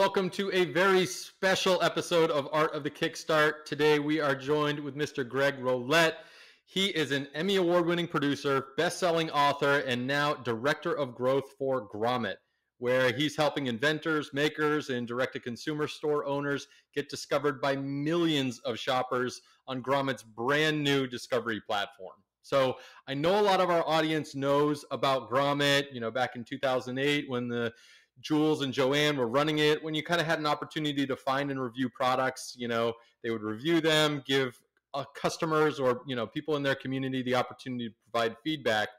Welcome to a very special episode of Art of the Kickstart. Today we are joined with Mr. Greg Rollett. He is an Emmy Award-winning producer, best-selling author, and now Director of Growth for Grommet, where he's helping inventors, makers, and direct-to-consumer store owners get discovered by millions of shoppers on Grommet's brand new discovery platform. So I know a lot of our audience knows about Grommet, back in 2008 when the Jules and Joanne were running it, when you kind of had an opportunity to find and review products. They would review them, give customers or people in their community the opportunity to provide feedback.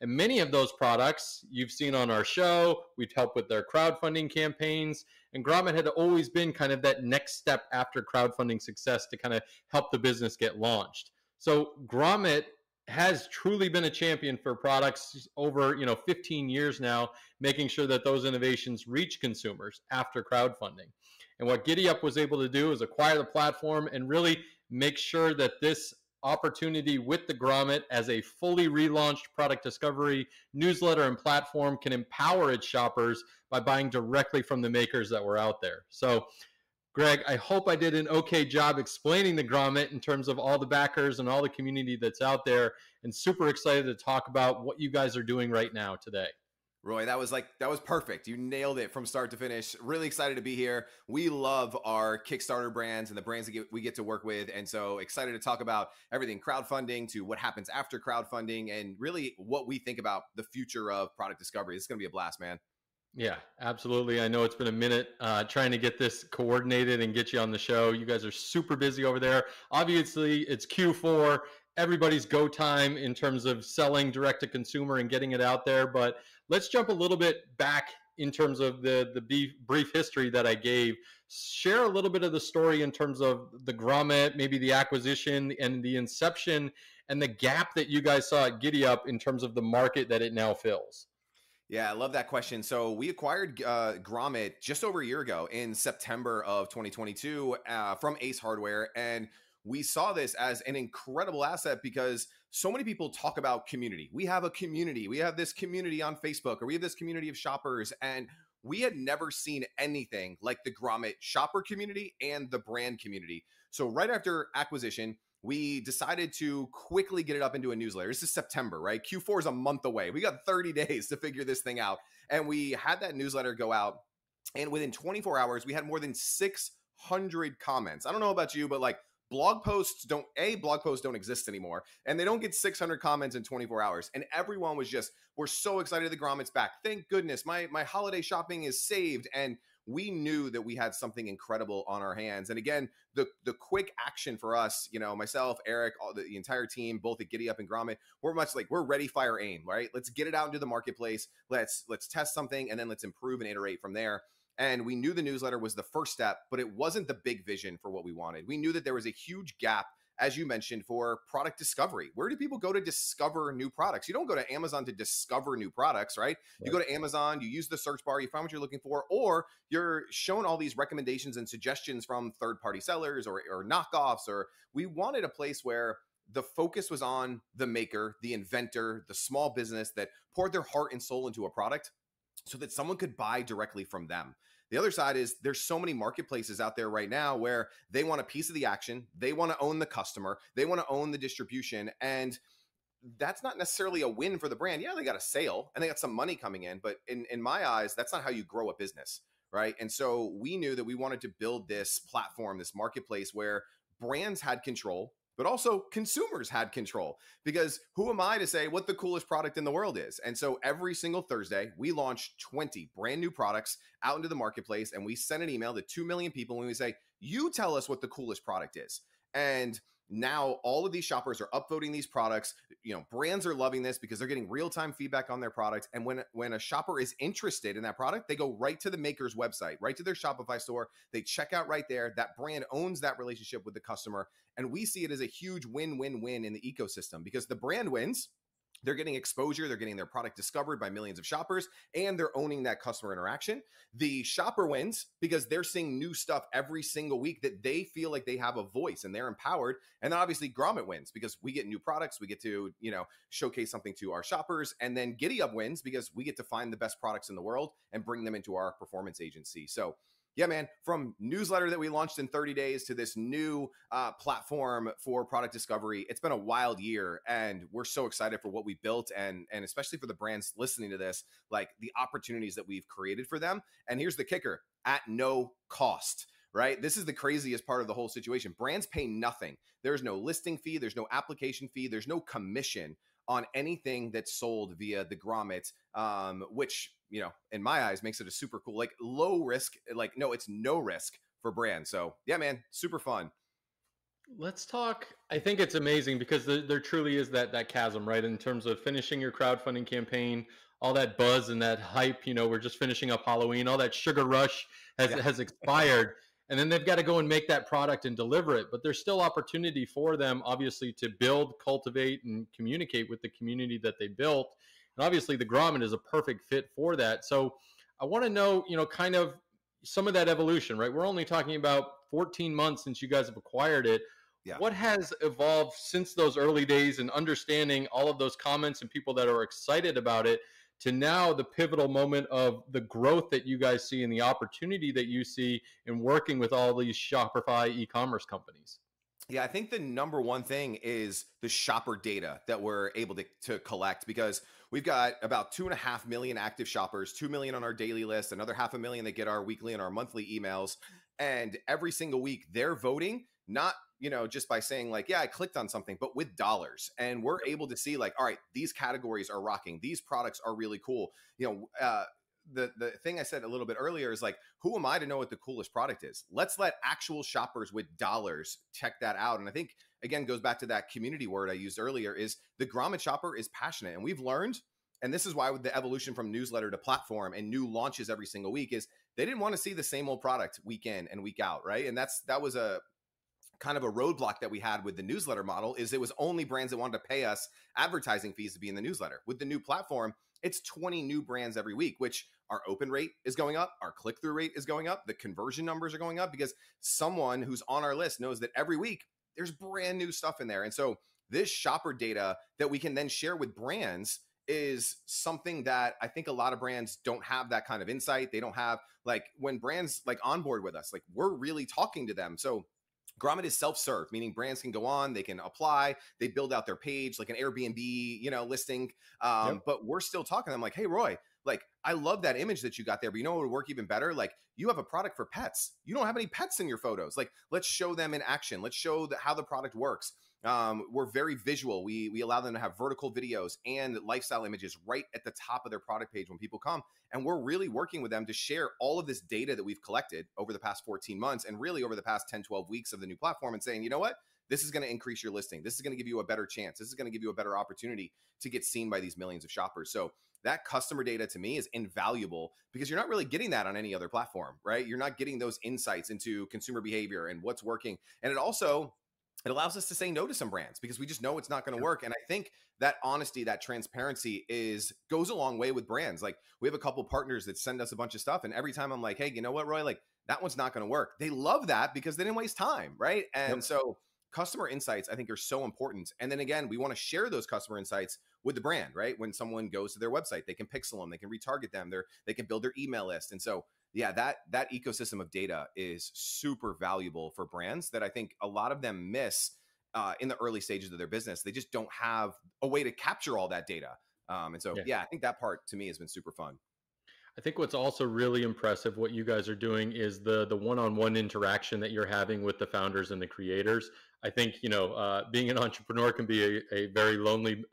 And many of those products you've seen on our show. We've helped with their crowdfunding campaigns, and Grommet had always been kind of that next step after crowdfunding success to kind of help the business get launched. So Grommet has truly been a champion for products over 15 years now, making sure that those innovations reach consumers after crowdfunding. And what GiddyUp was able to do is acquire the platform and really make sure that this opportunity with the Grommet as a fully relaunched product discovery newsletter and platform can empower its shoppers by buying directly from the makers that were out there. So Greg, I hope I did an okay job explaining the Grommet in terms of all the backers and all the community that's out there, and super excited to talk about what you guys are doing right now today. Roy, that was perfect. You nailed it from start to finish. Really excited to be here. We love our Kickstarter brands and the brands that we get to work with. And so excited to talk about everything crowdfunding to what happens after crowdfunding and really what we think about the future of product discovery. It's going to be a blast, man. Yeah, absolutely. I know it's been a minute trying to get this coordinated and get you on the show. You guys are super busy over there. Obviously, it's Q4, everybody's go time in terms of selling direct to consumer and getting it out there. But let's jump a little bit back in terms of the brief history that I gave. Share a little bit of the story in terms of the Grommet, maybe the acquisition and the inception and the gap that you guys saw at GiddyUp in terms of the market that it now fills. Yeah, I love that question. So we acquired Grommet just over a year ago in September of 2022 from Ace Hardware. And we saw this as an incredible asset because so many people talk about community. We have a community. We have this community on Facebook, or we have this community of shoppers. And we had never seen anything like the Grommet shopper community and the brand community. So right after acquisition, we decided to quickly get it up into a newsletter. This is September, right? Q4 is a month away. We got 30 days to figure this thing out. And we had that newsletter go out. And within 24 hours, we had more than 600 comments. I don't know about you, but blog posts don't exist anymore. And they don't get 600 comments in 24 hours. And everyone was just, we're so excited the Grommet's back. Thank goodness, my holiday shopping is saved. And we knew that we had something incredible on our hands. And again, the quick action for us, myself, Eric, all the entire team, both at GiddyUp and Grommet, we're much like, we're ready, fire, aim, right? Let's get it out into the marketplace. Let's test something and then let's improve and iterate from there. And we knew the newsletter was the first step, but it wasn't the big vision for what we wanted. We knew that there was a huge gap, as you mentioned, for product discovery. Where do people go to discover new products? You don't go to Amazon to discover new products, right? You go to Amazon, you use the search bar, you find what you're looking for, or you're shown all these recommendations and suggestions from third-party sellers or knockoffs. Or we wanted a place where the focus was on the maker, the inventor, the small business that poured their heart and soul into a product so that someone could buy directly from them. The other side is there's so many marketplaces out there right now where they want a piece of the action. They want to own the customer. They want to own the distribution. And that's not necessarily a win for the brand. Yeah, they got a sale and they got some money coming in. But in my eyes, that's not how you grow a business, right? And so we knew that we wanted to build this platform, this marketplace where brands had control, but also consumers had control, because who am I to say what the coolest product in the world is? And so every single Thursday, we launch 20 brand new products out into the marketplace, and we send an email to 2 million people and we say, you tell us what the coolest product is. And now all of these shoppers are upvoting these products. Brands are loving this because they're getting real-time feedback on their product. And when a shopper is interested in that product, they go right to the maker's website, right to their Shopify store. They check out right there. That brand owns that relationship with the customer. And we see it as a huge win-win-win in the ecosystem, because the brand wins. They're getting exposure, they're getting their product discovered by millions of shoppers, and they're owning that customer interaction. The shopper wins because they're seeing new stuff every single week that they feel like they have a voice and they're empowered. And then obviously Grommet wins because we get new products, we get to, showcase something to our shoppers. And then GiddyUp wins because we get to find the best products in the world and bring them into our performance agency. So Yeah, man, from newsletter that we launched in 30 days to this new platform for product discovery, it's been a wild year, and we're so excited for what we built, and especially for the brands listening to this, like the opportunities that we've created for them. And here's the kicker: at no cost. Right? This is the craziest part of the whole situation. Brands pay nothing. There's no listing fee, there's no application fee, there's no commission on anything that's sold via the Grommet, which, you know, in my eyes makes it a super cool, like low risk, like, no, it's no risk for brands. So yeah, man, super fun. Let's talk. I think it's amazing because there truly is that chasm, right? In terms of finishing your crowdfunding campaign, all that buzz and that hype. We're just finishing up Halloween. All that sugar rush has Yeah. has expired, and then they've got to go and make that product and deliver it. But there's still opportunity for them, obviously, to build, cultivate, and communicate with the community that they built. And obviously, the Grommet is a perfect fit for that. So I want to know, kind of some of that evolution, right? We're only talking about 14 months since you guys have acquired it. Yeah. What has evolved since those early days and understanding all of those comments and people that are excited about it to now the pivotal moment of the growth that you guys see and the opportunity that you see in working with all these Shopify e-commerce companies? Yeah, I think the number one thing is the shopper data that we're able to collect, because we've got about 2.5 million active shoppers, 2 million on our daily list, another 500,000 that get our weekly and our monthly emails. And every single week they're voting, not, just by saying like, yeah, I clicked on something, but with dollars. And we're able to see like, all right, these categories are rocking. These products are really cool. The thing I said a little bit earlier is like, who am I to know what the coolest product is? Let's let actual shoppers with dollars check that out. And I think, again, goes back to that community word I used earlier, is the Grommet shopper is passionate. And we've learned, and this is why with the evolution from newsletter to platform and new launches every single week, is they didn't want to see the same old product week in and week out, right? And that was a kind of a roadblock that we had with the newsletter model, is it was only brands that wanted to pay us advertising fees to be in the newsletter. With the new platform, it's 20 new brands every week, which our open rate is going up, our click-through rate is going up, the conversion numbers are going up, because someone who's on our list knows that every week there's brand new stuff in there. And so this shopper data that we can then share with brands is something that I think a lot of brands don't have that kind of insight. They don't have, like, when brands like onboard with us, like, we're really talking to them. So Grommet is self-serve, meaning brands can go on, they can apply, they build out their page like an Airbnb, listing. Yep. But we're still talking to them like, hey, Roy, like, I love that image that you got there, but you know what would work even better? Like, you have a product for pets. You don't have any pets in your photos. Like, let's show them in action. Let's show how the product works. We're very visual. We allow them to have vertical videos and lifestyle images right at the top of their product page when people come. And we're really working with them to share all of this data that we've collected over the past 14 months and really over the past 10, 12 weeks of the new platform, and saying, you know what? This is going to increase your listing. This is going to give you a better chance. This is going to give you a better opportunity to get seen by these millions of shoppers. So that customer data to me is invaluable, because you're not really getting that on any other platform, right? You're not getting those insights into consumer behavior and what's working. And it allows us to say no to some brands because we just know it's not going to work. And I think that honesty, that transparency goes a long way with brands. Like, we have a couple partners that send us a bunch of stuff, and every time I'm like, hey, you know what, Roy, like, that one's not going to work. They love that because they didn't waste time, right? And so customer insights, I think, are so important. And then again, we want to share those customer insights with the brand, right? When someone goes to their website, they can pixel them, they can retarget them, they can build their email list. And so yeah, that ecosystem of data is super valuable for brands that I think a lot of them miss in the early stages of their business. They just don't have a way to capture all that data. And so, yeah, I think that part to me has been super fun. I think what's also really impressive, what you guys are doing, is the one-on-one interaction that you're having with the founders and the creators. I think, being an entrepreneur can be a very lonely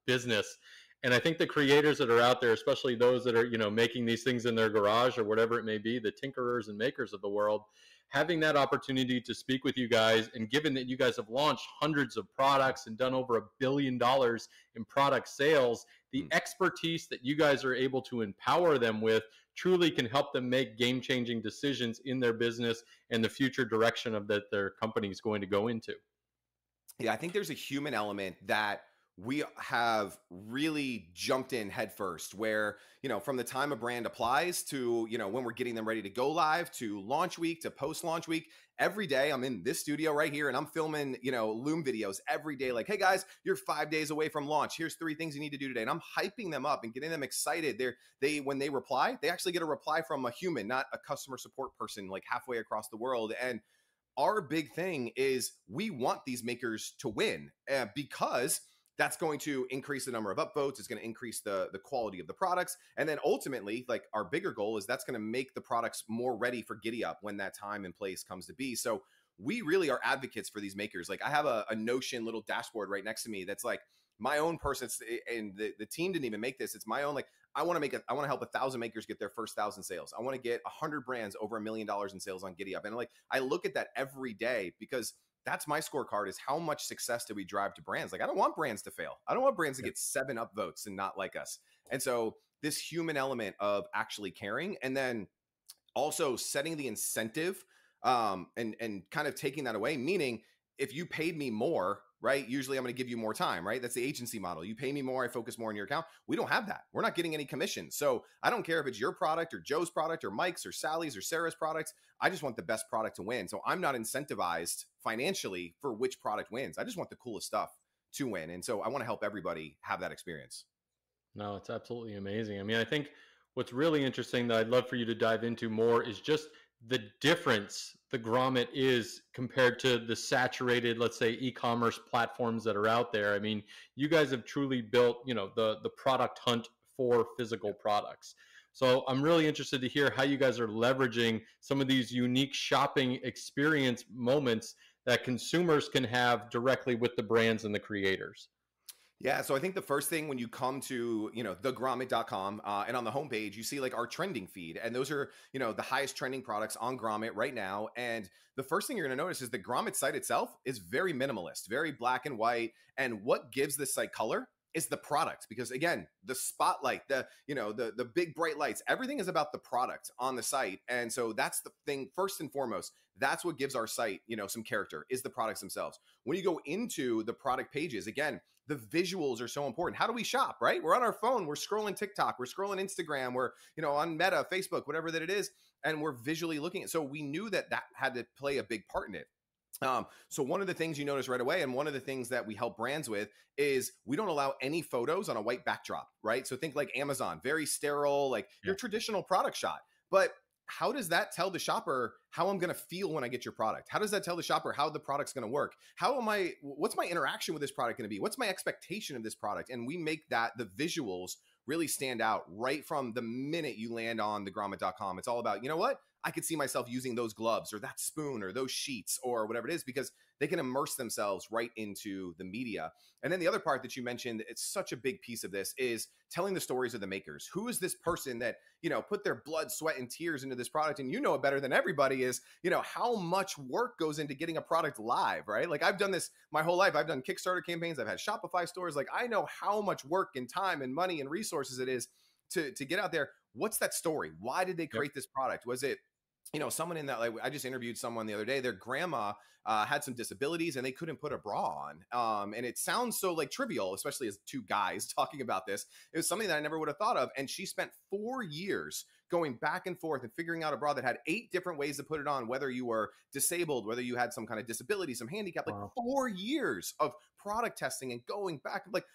business. And I think the creators that are out there, especially those that are, making these things in their garage or whatever it may be, the tinkerers and makers of the world, having that opportunity to speak with you guys, and given that you guys have launched hundreds of products and done over $1 billion in product sales, the expertise that you guys are able to empower them with truly can help them make game-changing decisions in their business and the future direction of that their company is going to go into. Yeah, I think there's a human element that we have really jumped in headfirst where, from the time a brand applies to, when we're getting them ready to go live, to launch week, to post launch week, every day I'm in this studio right here and I'm filming, Loom videos every day. Like, hey guys, you're 5 days away from launch. Here's 3 things you need to do today. And I'm hyping them up and getting them excited. When they reply, they actually get a reply from a human, not a customer support person, like halfway across the world. And our big thing is we want these makers to win because that's going to increase the number of upvotes. It's going to increase the quality of the products. And then ultimately, like our bigger goal is that's going to make the products more ready for giddy up when that time and place comes to be. So we really are advocates for these makers. Like I have a Notion little dashboard right next to me that's like my own person. And the team didn't even make this. It's my own, like, I want to help 1,000 makers get their first 1,000 sales. I want to get 100 brands over $1 million in sales on Giddy Up. And like, I look at that every day because that's my scorecard, is how much success do we drive to brands? Like, I don't want brands to fail. I don't want brands to get 7 upvotes and not like us. And so this human element of actually caring, and then also setting the incentive and kind of taking that away, meaning if you paid me more, right, usually I'm going to give you more time, right? That's the agency model. You pay me more, I focus more on your account. We don't have that. We're not getting any commission. So I don't care if it's your product or Joe's product or Mike's or Sally's or Sarah's products. I just want the best product to win. So I'm not incentivized financially for which product wins. I just want the coolest stuff to win. And so I want to help everybody have that experience. No, it's absolutely amazing. I mean, I think what's really interesting that I'd love for you to dive into more is just the difference the Grommet is compared to the saturated, let's say, e-commerce platforms that are out there. I mean, you guys have truly built, the product hunt for physical products. So I'm really interested to hear how you guys are leveraging some of these unique shopping experience moments that consumers can have directly with the brands and the creators. Yeah, so I think the first thing when you come to, thegrommet.com and on the homepage, you see like our trending feed. And those are, the highest trending products on Grommet right now. And the first thing you're going to notice is the Grommet site itself is very minimalist, very black and white. And what gives this site color is the product, because again, the spotlight, the big bright lights, everything is about the product on the site. And so that's the thing, first and foremost, that's what gives our site, some character, is the products themselves. When you go into the product pages, again, the visuals are so important. How do we shop, right? We're on our phone, we're scrolling TikTok, we're scrolling Instagram, we're, on Meta, Facebook, whatever that it is, and we're visually looking at. So we knew that had to play a big part in it. So one of the things you notice right away, and one of the things that we help brands with, is we don't allow any photos on a white backdrop, right? So think like Amazon, very sterile, like your traditional product shot. But how does that tell the shopper how I'm going to feel when I get your product? How does that tell the shopper how the product's going to work? What's my interaction with this product going to be? What's my expectation of this product? And we make that the visuals really stand out right from the minute you land on thegrommet.com. It's all about, you know what? I could see myself using those gloves or that spoon or those sheets or whatever it is, because they can immerse themselves right into the media. And then the other part that you mentioned, it's such a big piece of this, is telling the stories of the makers. Who is this person that, put their blood, sweat, and tears into this product? And it better than everybody is, how much work goes into getting a product live, right? Like I've done this my whole life. I've done Kickstarter campaigns. I've had Shopify stores. Like I know how much work and time and money and resources it is to get out there. What's that story? Why did they create this product? Was it, someone in that, like I just interviewed someone the other day, their grandma had some disabilities and they couldn't put a bra on. And it sounds so like trivial, especially as 2 guys talking about this. It was something that I never would have thought of. And she spent 4 years going back and forth and figuring out a bra that had 8 different ways to put it on, whether you were disabled, whether you had some kind of disability, some handicap. Like 4 years of product testing and going back. Like,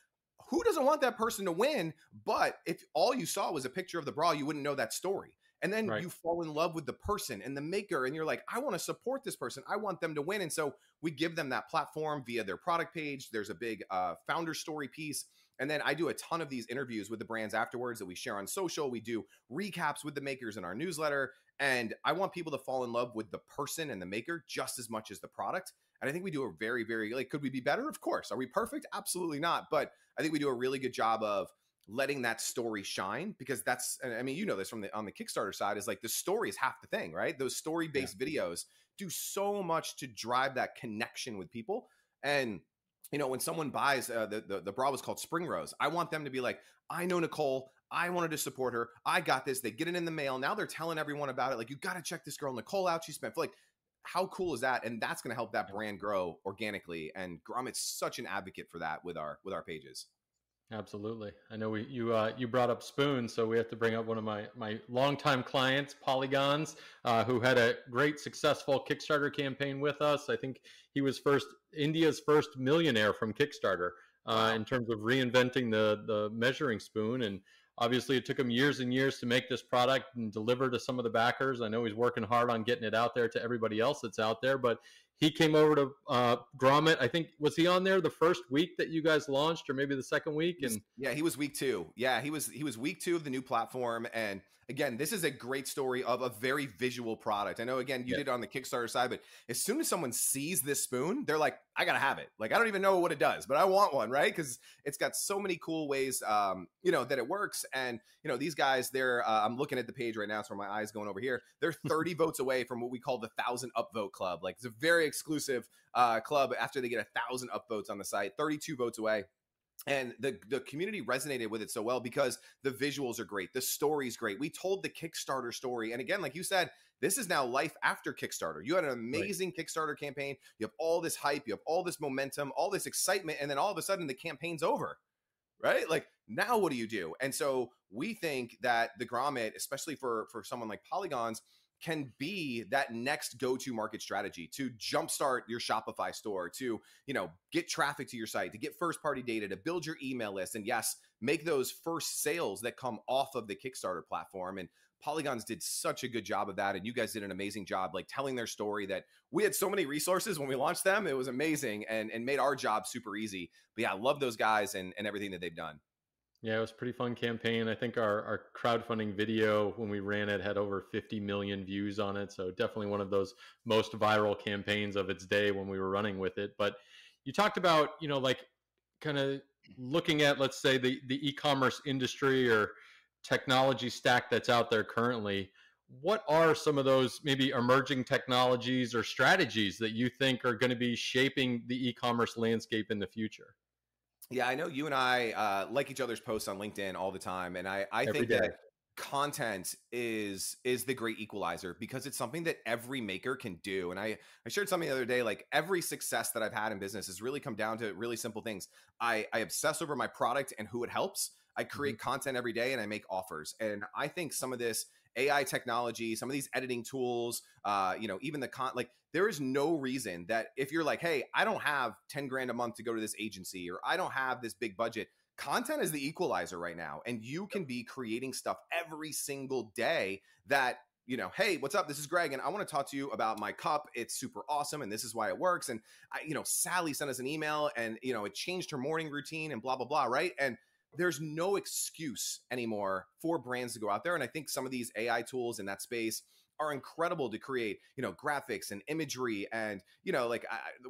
who doesn't want that person to win? But if all you saw was a picture of the bra, you wouldn't know that story. And then you fall in love with the person and the maker, and you're like, I want to support this person. I want them to win. And so we give them that platform via their product page. There's a big founder story piece. And then I do a ton of these interviews with the brands afterwards that we share on social. We do recaps with the makers in our newsletter. And I want people to fall in love with the person and the maker just as much as the product. And I think we do a very, very, like, could we be better? Of course. Are we perfect? Absolutely not. But I think we do a really good job of letting that story shine, because that's, I mean, this from on the Kickstarter side, is like the story is half the thing, right? Those story-based videos do so much to drive that connection with people. And, when someone buys, the bra was called Spring Rose. I want them to be like, I know Nicole. I wanted to support her. I got this. They get it in the mail. Now they're telling everyone about it. Like, you got to check this girl Nicole out. She spent like, how cool is that? And that's going to help that brand grow organically. And Grommet's such an advocate for that with our pages. Absolutely. I know you brought up spoons, so we have to bring up one of my longtime clients, Polygons, who had a great successful Kickstarter campaign with us. I think he was India's first millionaire from Kickstarter Wow. in terms of reinventing the measuring spoon. And obviously, it took him years and years to make this product and deliver to some of the backers. I know he's working hard on getting it out there to everybody else that's out there, but he came over to Grommet. I think, was he on there the first week that you guys launched, or maybe the second week? And yeah, he was week 2. Yeah, he was week 2 of the new platform. And again, this is a great story of a very visual product. I know, again, you did it on the Kickstarter side, but as soon as someone sees this spoon, they're like, I gotta have it. Like, I don't even know what it does, but I want one, right? Because it's got so many cool ways, that it works. And these guys, they're I'm looking at the page right now, so my eyes going over here. They're 30 votes away from what we call the 1,000 upvote club. Like, it's a very exclusive club. After they get 1,000 upvotes on the site, 32 votes away. And the community resonated with it so well because the visuals are great. The story's great. We told the Kickstarter story. And again, like you said, this is now life after Kickstarter. You had an amazing Kickstarter campaign. You have all this hype. You have all this momentum, all this excitement. And then all of a sudden the campaign's over, right? Like, now what do you do? And so we think that the Grommet, especially for someone like Polygons, can be that next go-to market strategy to jumpstart your Shopify store, to, get traffic to your site, to get first-party data, to build your email list, and yes, make those first sales that come off of the Kickstarter platform. And Polygons did such a good job of that. And you guys did an amazing job, like, telling their story. That we had so many resources when we launched them. It was amazing and made our job super easy. But yeah, I love those guys and everything that they've done. Yeah, it was a pretty fun campaign. I think our crowdfunding video, when we ran it, had over 50 million views on it. So definitely one of those most viral campaigns of its day when we were running with it. But you talked about, like, kind of looking at, let's say, the e-commerce industry or technology stack that's out there currently. What are some of those maybe emerging technologies or strategies that you think are going to be shaping the e-commerce landscape in the future? Yeah, I know you and I like each other's posts on LinkedIn all the time, and I Every think day. that content is the great equalizer because it's something that every maker can do. And I shared something the other day, like, every success that I've had in business has really come down to really simple things. I obsess over my product and who it helps. I create content every day and I make offers. And I think some of this AI technology, some of these editing tools, even there is no reason that if you're like, hey, I don't have 10 grand a month to go to this agency, or I don't have this big budget. Content is the equalizer right now. And you can be creating stuff every single day that, hey, what's up? This is Greg, and I want to talk to you about my cup. It's super awesome, and this is why it works. And Sally sent us an email, and it changed her morning routine, and blah blah blah, right? And there's no excuse anymore for brands to go out there. And I think some of these AI tools in that space are incredible to create, graphics and imagery. And,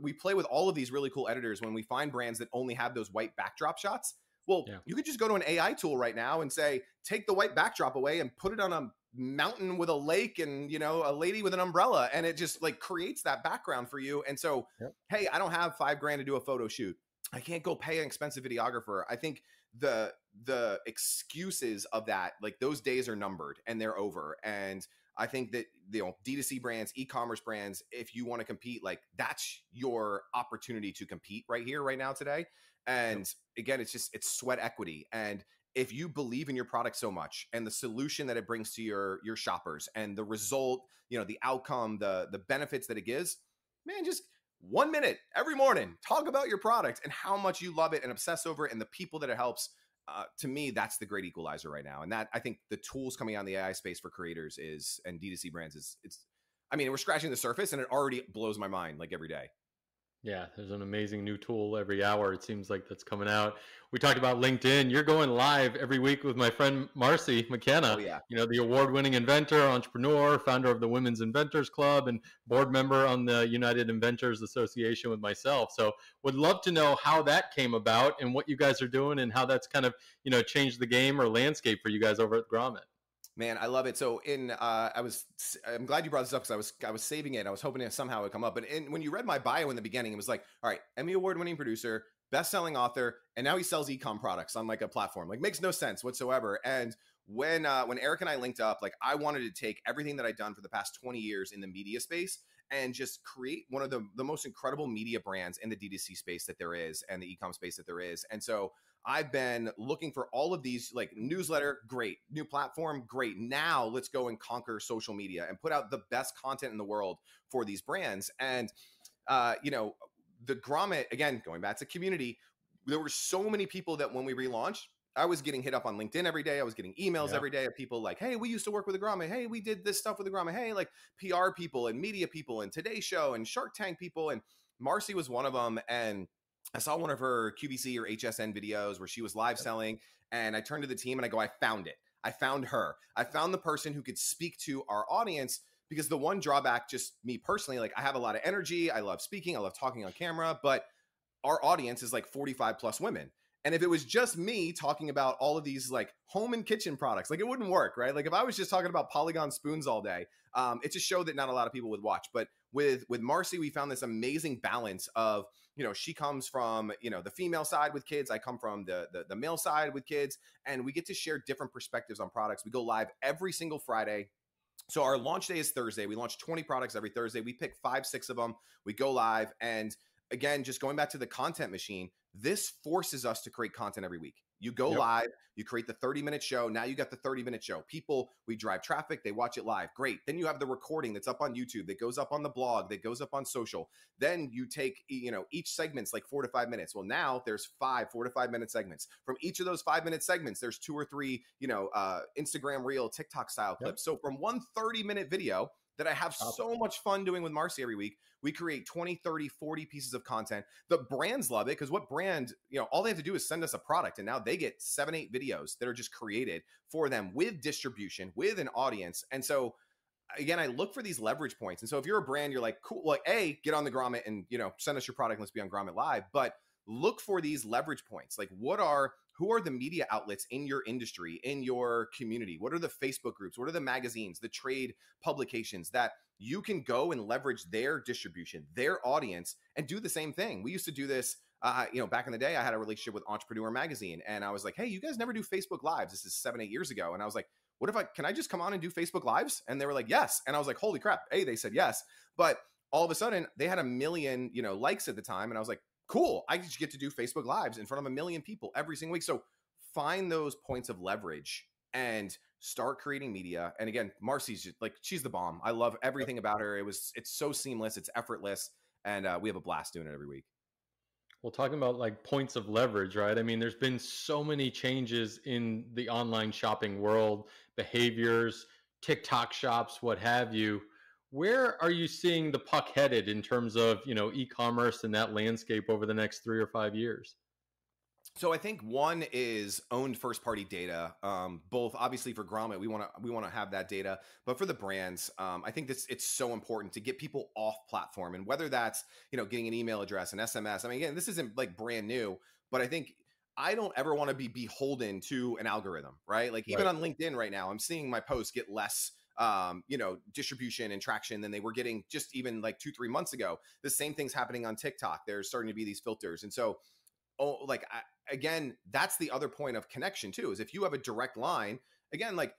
we play with all of these really cool editors when we find brands that only have those white backdrop shots. Well, you could just go to an AI tool right now and say, take the white backdrop away and put it on a mountain with a lake and, a lady with an umbrella. And it just creates that background for you. And so, hey, I don't have $5,000 to do a photo shoot. I can't go pay an expensive videographer. I think the excuses of that, like, those days are numbered and they're over. And I think that, D2C brands, e-commerce brands, if you want to compete, like, that's your opportunity to compete right here, right now, today. And again, it's sweat equity. And if you believe in your product so much and the solution that it brings to your shoppers and the result, the outcome, the benefits that it gives, man, just 1 minute every morning, talk about your product and how much you love it and obsess over it and the people that it helps. To me, that's the great equalizer right now. And that, I think, the tools coming out in the AI space for creators and D2C brands we're scratching the surface, and it already blows my mind, like, every day. Yeah, there's an amazing new tool every hour, it seems like, that's coming out. We talked about LinkedIn. You're going live every week with my friend Marcy McKenna, Oh yeah. the award-winning inventor, entrepreneur, founder of the Women's Inventors Club, and board member on the United Inventors Association with myself. So would love to know how that came about and what you guys are doing and how that's kind of, changed the game or landscape for you guys over at Grommet. Man, I love it. So I'm glad you brought this up because I was saving it. I was hoping it somehow would come up. But when you read my bio in the beginning, it was like, all right, Emmy award-winning producer, best-selling author, and now he sells e-com products on, like, a platform. Like, makes no sense whatsoever. And when Eric and I linked up, like, I wanted to take everything that I'd done for the past 20 years in the media space and just create one of the most incredible media brands in the D2C space that there is and the e-com space that there is. And so I've been looking for all of these, like newsletter, great. New platform, great. Now let's go and conquer social media and put out the best content in the world for these brands. And, the Grommet, again, going back to community, there were so many people that when we relaunched, I was getting hit up on LinkedIn every day. I was getting emails every day of people like, hey, we used to work with the Grommet. Hey, we did this stuff with the Grommet. Hey, like PR people and media people and Today Show and Shark Tank people. And Marcy was one of them. And I saw one of her QVC or HSN videos where she was live selling, and I turned to the team and I go, I found it. I found her. I found the person who could speak to our audience, because the one drawback, just me personally, like I have a lot of energy. I love speaking. I love talking on camera, but our audience is like 45 plus women. And if it was just me talking about all of these like home and kitchen products, like it wouldn't work, right? Like if I was just talking about Polygon spoons all day, it's a show that not a lot of people would watch. But with Marcy, we found this amazing balance of, she comes from, the female side with kids. I come from the male side with kids, and we get to share different perspectives on products. We go live every single Friday. So our launch day is Thursday. We launch 20 products every Thursday. We pick 5, 6 of them. We go live. And again, just going back to the content machine, this forces us to create content every week. You go live, you create the 30-minute show. Now you got the 30-minute show. People, we drive traffic, they watch it live. Great. Then you have the recording that's up on YouTube, that goes up on the blog, that goes up on social. Then you take, each segment's like 4 to 5 minutes. Well, now there's 4 to 5 minute segments. From each of those 5-minute segments, there's 2 or 3, Instagram reel, TikTok style clips. So from one 30-minute video that I have so much fun doing with Marcy every week, we create 20, 30, 40 pieces of content. The brands love it, because what brand, all they have to do is send us a product, and now they get 7, 8 videos that are just created for them with distribution, with an audience. And so again, I look for these leverage points. And so if you're a brand, you're like, cool, like get on the Grommet and, send us your product and let's be on Grommet Live. But look for these leverage points. Like who are the media outlets in your industry, in your community? What are the Facebook groups? What are the magazines, the trade publications that you can go and leverage their distribution, their audience, and do the same thing? We used to do this, back in the day. I had a relationship with Entrepreneur Magazine, and I was like, hey, you guys never do Facebook Lives. This is 7, 8 years ago. And I was like, can I just come on and do Facebook Lives? And they were like, yes. And I was like, holy crap. Hey, they said yes. But all of a sudden they had 1 million, likes at the time. And I was like, cool, I just get to do Facebook Lives in front of 1 million people every single week. So find those points of leverage and start creating media. And again, Marcy's just, like, she's the bomb. I love everything about her. It's so seamless, it's effortless, and we have a blast doing it every week. Well, talking about like points of leverage, right? I mean, there's been so many changes in the online shopping world, behaviors, TikTok shops, what have you. Where are you seeing the puck headed in terms of, e-commerce and that landscape over the next 3 or 5 years? So I think one is owned first party data. Both obviously for Grommet, we want to have that data, but for the brands, I think it's so important to get people off platform, and whether that's getting an email address, an SMS. I mean, again, this isn't like brand new, but I think I don't ever want to be beholden to an algorithm, right? Like even on LinkedIn right now, I'm seeing my posts get less distribution and traction than they were getting just even like 2-3 months ago. The same thing's happening on TikTok. There's starting to be these filters, and so again, that's the other point of connection too, is if you have a direct line, again, like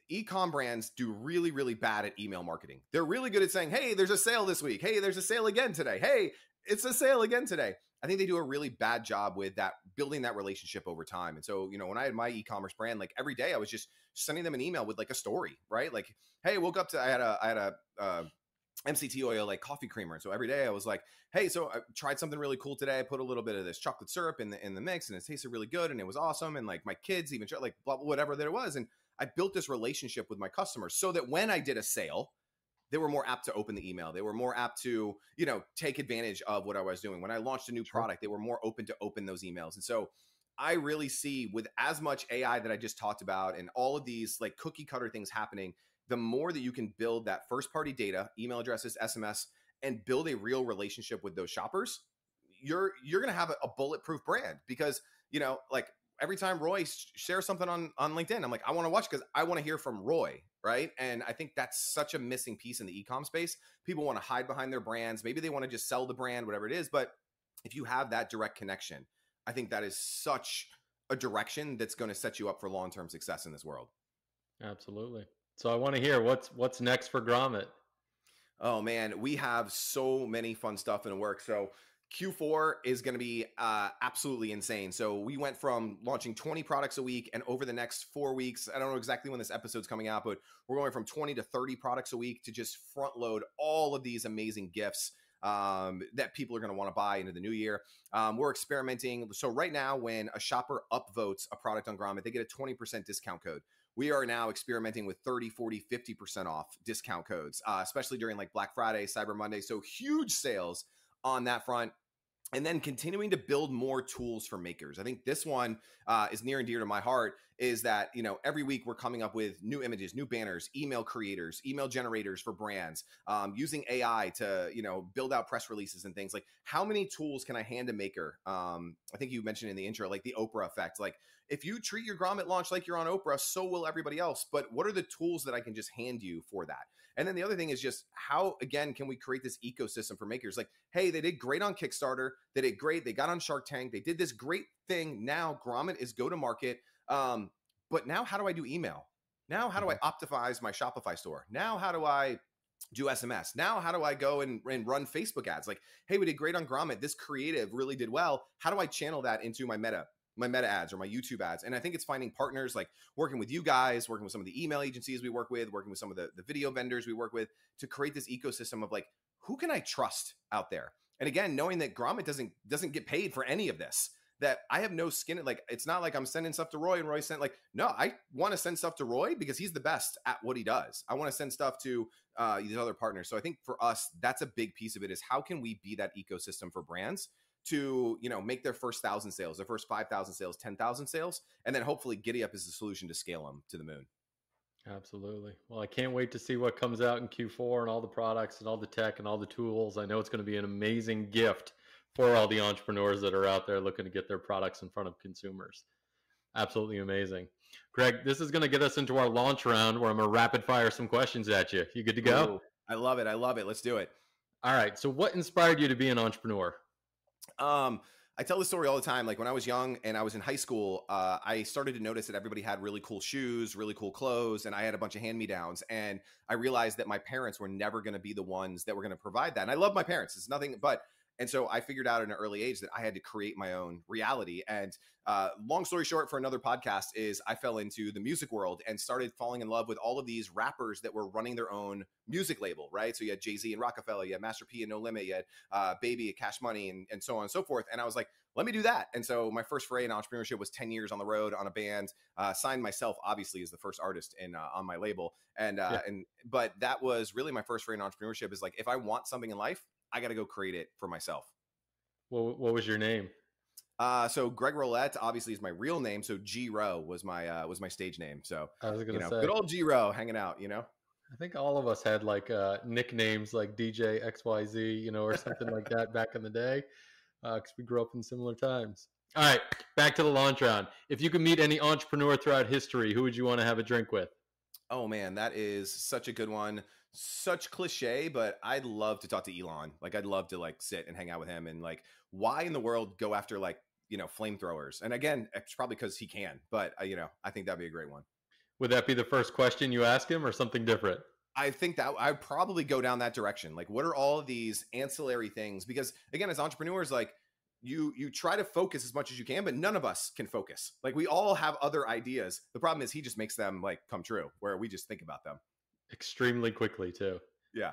e-com brands do really, really bad at email marketing. They're really good at saying, hey, there's a sale this week. Hey, there's a sale again today. Hey, it's a sale again today. I think they do a really bad job with that, building that relationship over time. And so, when I had my e-commerce brand, like every day I was just sending them an email with like a story, right? Like, hey, woke up to, I had a MCT oil, like coffee creamer. And so every day I was like, hey, so I tried something really cool today. I put a little bit of this chocolate syrup in the mix, and it tasted really good, and it was awesome. And like my kids even tried, like blah, blah, whatever that it was. And I built this relationship with my customers so that when I did a sale, they were more apt to open the email. They were more apt to, take advantage of what I was doing. When I launched a new product, they were more open to open those emails. And so I really see, with as much AI that I just talked about and all of these like cookie cutter things happening, the more that you can build that first party data, email addresses, SMS, and build a real relationship with those shoppers, you're going to have a bulletproof brand. Because, like every time Roy shares something on LinkedIn, I'm like, I want to watch because I want to hear from Roy. Right. And I think that's such a missing piece in the e-com space. People want to hide behind their brands. Maybe they want to just sell the brand, whatever it is. But if you have that direct connection, I think that is such a direction that's going to set you up for long-term success in this world. Absolutely. So I want to hear what's next for Grommet. Oh man, we have so many fun stuff in the work. So Q4 is going to be absolutely insane. So we went from launching 20 products a week, and over the next 4 weeks, I don't know exactly when this episode's coming out, but we're going from 20 to 30 products a week to just front load all of these amazing gifts that people are going to want to buy into the new year. We're experimenting. So right now, when a shopper upvotes a product on Grommet, they get a 20% discount code. We are now experimenting with 30, 40, 50% off discount codes, especially during like Black Friday, Cyber Monday. So huge sales on that front. And then continuing to build more tools for makers. I think this one is near and dear to my heart, is that, you know, every week we're coming up with new images, new banners, email creators, email generators for brands, using AI to, you know, build out press releases and things. Like, how many tools can I hand a maker? I think you mentioned in the intro, like the Oprah effect. Like, if you treat your Grommet launch like you're on Oprah, so will everybody else. But what are the tools that I can just hand you for that? And then the other thing is just how, again, can we create this ecosystem for makers? Like, hey, they did great on Kickstarter. They did great. They got on Shark Tank. They did this great thing. Now Grommet is go to market. But now how do I do email? Now, how do I optimize my Shopify store? Now, how do I do SMS? Now, how do I go and run Facebook ads? Like, hey, we did great on Grommet. This creative really did well. How do I channel that into my meta ads or my YouTube ads? And I think it's finding partners, like working with you guys, working with some of the email agencies we work with, working with some of the video vendors we work with, to create this ecosystem of like, who can I trust out there? And again, knowing that Grommet doesn't get paid for any of this, that I have no skin in, like, it's not like I'm sending stuff to Roy and Roy sent, like, no, I want to send stuff to Roy because he's the best at what he does. I want to send stuff to these other partners. So I think for us, that's a big piece of it, is how can we be that ecosystem for brands to, you know, make their first 1,000 sales, their first 5,000 sales, 10,000 sales, and then hopefully Giddy Up is the solution to scale them to the moon. Absolutely. Well, I can't wait to see what comes out in Q4 and all the products and all the tech and all the tools. I know it's going to be an amazing gift for all the entrepreneurs that are out there looking to get their products in front of consumers. Absolutely amazing. Greg, this is going to get us into our launch round where I'm going to rapid fire some questions at you. You good to go? Ooh, I love it. I love it. Let's do it. All right. So what inspired you to be an entrepreneur? I tell this story all the time. Like, when I was young and I was in high school, I started to notice that everybody had really cool shoes, really cool clothes, and I had a bunch of hand-me-downs. And I realized that my parents were never going to be the ones that were going to provide that. And I love my parents. It's nothing but. And so I figured out at an early age that I had to create my own reality. And long story short, for another podcast, is I fell into the music world and started falling in love with all of these rappers that were running their own music label, right? So you had Jay-Z and Rockefeller, you had Master P and No Limit, you had Baby at Cash Money, and so on and so forth. And I was like, let me do that. And so my first foray in entrepreneurship was 10 years on the road on a band, signed myself, obviously, as the first artist in on my label. But that was really my first foray in entrepreneurship, is like, if I want something in life, I got to go create it for myself. What was your name? So Greg Rollett obviously is my real name. So G Row was my stage name. So I was going to say, good old G Row hanging out, I think all of us had like nicknames like DJ XYZ, or something like that back in the day, because we grew up in similar times. All right, back to the launch round. If you could meet any entrepreneur throughout history, who would you want to have a drink with? Oh man, that is such a good one. Such cliche, but I'd love to talk to Elon. Like, I'd love to like sit and hang out with him, and like, why in the world go after like, flamethrowers? And again, it's probably because he can, but I think that'd be a great one. Would that be the first question you ask him, or something different? I think that I'd probably go down that direction. Like, what are all of these ancillary things? Because again, as entrepreneurs, like, you try to focus as much as you can, but none of us can focus. Like, we all have other ideas. The problem is he just makes them like come true, where we just think about them extremely quickly too. Yeah.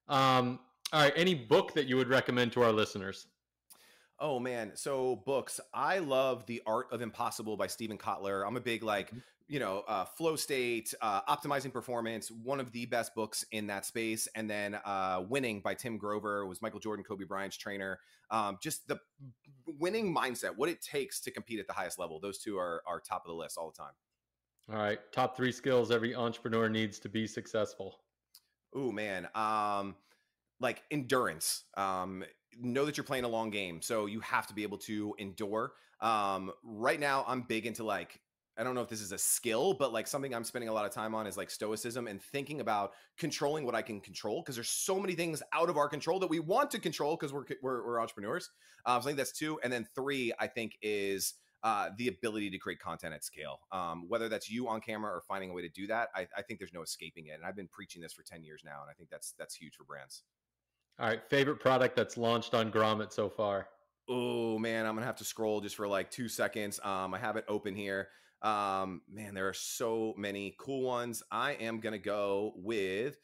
All right. Any book that you would recommend to our listeners? Oh man. So books, I love The Art of Impossible by Stephen Kotler. I'm a big flow state, optimizing performance, one of the best books in that space. And then Winning by Tim Grover was Michael Jordan, Kobe Bryant's trainer. Just the winning mindset, what it takes to compete at the highest level. Those two are top of the list all the time. All right. Top 3 skills every entrepreneur needs to be successful. Ooh, man. Like endurance. Know that you're playing a long game. So you have to be able to endure. Right now, I'm big into like, I don't know if this is a skill, but like something I'm spending a lot of time on is like stoicism and thinking about controlling what I can control, because there's so many things out of our control that we want to control because we're entrepreneurs. So I think that's 2. And then 3, I think, is the ability to create content at scale. Whether that's you on camera or finding a way to do that, I think there's no escaping it. And I've been preaching this for 10 years now, and I think that's huge for brands. All right, favorite product that's launched on Grommet so far? Oh man, I'm gonna have to scroll just for like 2 seconds. I have it open here. Man, there are so many cool ones. I am gonna go with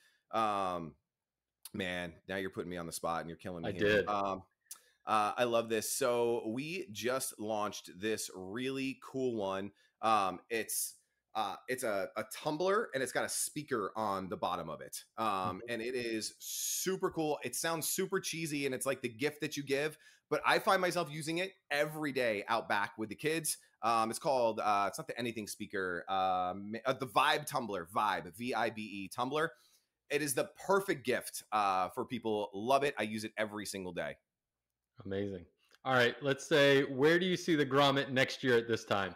man, now you're putting me on the spot and you're killing me I here. did. I love this. So we just launched this really cool one. It's a tumbler and it's got a speaker on the bottom of it. And it is super cool. It sounds super cheesy and it's like the gift that you give, but I find myself using it every day out back with the kids. It's called, it's not the anything speaker, the Vibe Tumbler, Vibe, V-I-B-E Tumbler. It is the perfect gift for people. Love it. I use it every single day. Amazing. All right, let's say, where do you see the Grommet next year at this time?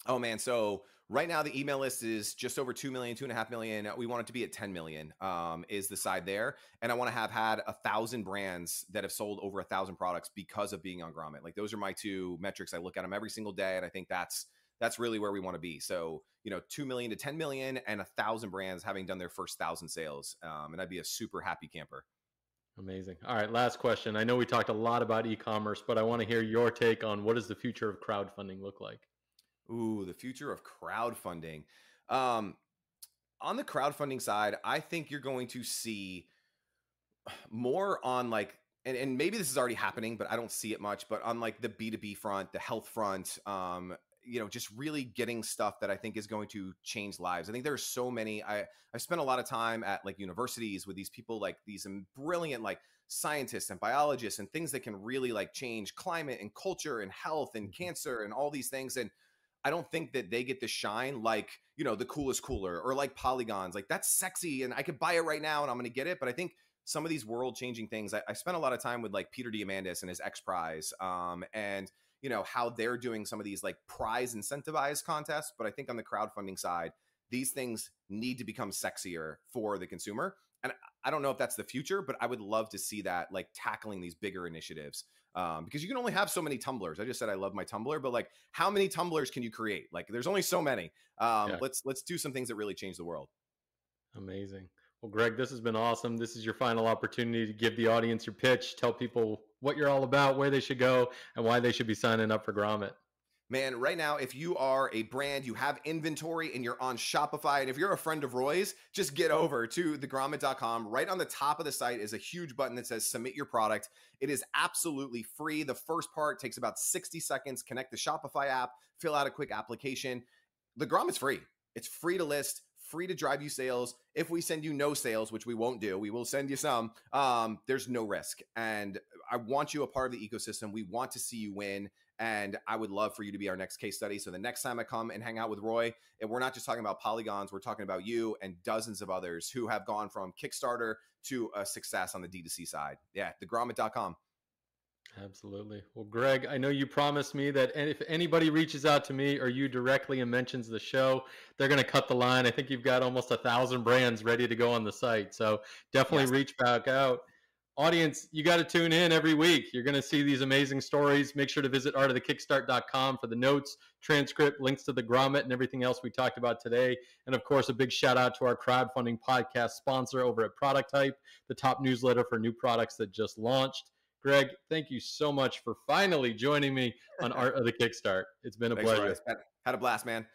Oh man, so right now the email list is just over 2 million, 2.5 million. We want it to be at 10 million is the side there. And I want to have had 1,000 brands that have sold over 1,000 products because of being on Grommet. Like those are my two metrics. I look at them every single day. And I think that's really where we want to be. So, 2 million to 10 million and 1,000 brands having done their first 1,000 sales. And I'd be a super happy camper. Amazing. All right, last question. I know we talked a lot about e-commerce, but I want to hear your take on what does the future of crowdfunding look like? Ooh, the future of crowdfunding. On the crowdfunding side, I think you're going to see more on like, and maybe this is already happening, but I don't see it much, but on like the B2B front, the health front, just really getting stuff that I think is going to change lives. I think there's so many, I spent a lot of time at like universities with these people, like these brilliant, like scientists and biologists and things that can really like change climate and culture and health and cancer and all these things. And I don't think that they get the shine like, the coolest cooler or like polygons. Like that's sexy and I could buy it right now and I'm going to get it. But I think some of these world changing things, I spent a lot of time with like Peter Diamandis and his X Prize and, how they're doing some of these like prize incentivized contests. But I think on the crowdfunding side, these things need to become sexier for the consumer. And I don't know if that's the future, but I would love to see that like tackling these bigger initiatives. Because you can only have so many tumblers. I just said I love my Tumblr, but like how many tumblers can you create? Like there's only so many. Yeah. Let's do some things that really change the world. Amazing. Well, Greg, this has been awesome. This is your final opportunity to give the audience your pitch, tell people what you're all about, where they should go, and why they should be signing up for Grommet. Man, right now, if you are a brand, you have inventory and you're on Shopify, and if you're a friend of Roy's, just get over to thegrommet.com. Right on the top of the site is a huge button that says submit your product. It is absolutely free. The first part takes about 60 seconds. Connect the Shopify app, fill out a quick application. The Grommet's free. It's free to list, free to drive you sales. If we send you no sales, which we won't do, we will send you some, there's no risk. And I want you a part of the ecosystem. We want to see you win. And I would love for you to be our next case study. So the next time I come and hang out with Roy, and we're not just talking about polygons, we're talking about you and dozens of others who have gone from Kickstarter to a success on the D2C side. Yeah, thegrommet.com. Absolutely. Well, Greg, I know you promised me that if anybody reaches out to me or you directly and mentions the show, they're going to cut the line. I think you've got almost 1,000 brands ready to go on the site. So definitely reach back out. Audience, you got to tune in every week. You're going to see these amazing stories. Make sure to visit artofthekickstart.com for the notes, transcript, links to the Grommet, and everything else we talked about today. And of course, a big shout out to our crowdfunding podcast sponsor over at Product Type, the top newsletter for new products that just launched. Greg, thank you so much for finally joining me on Art of the Kickstart. It's been a pleasure. Had a blast, man.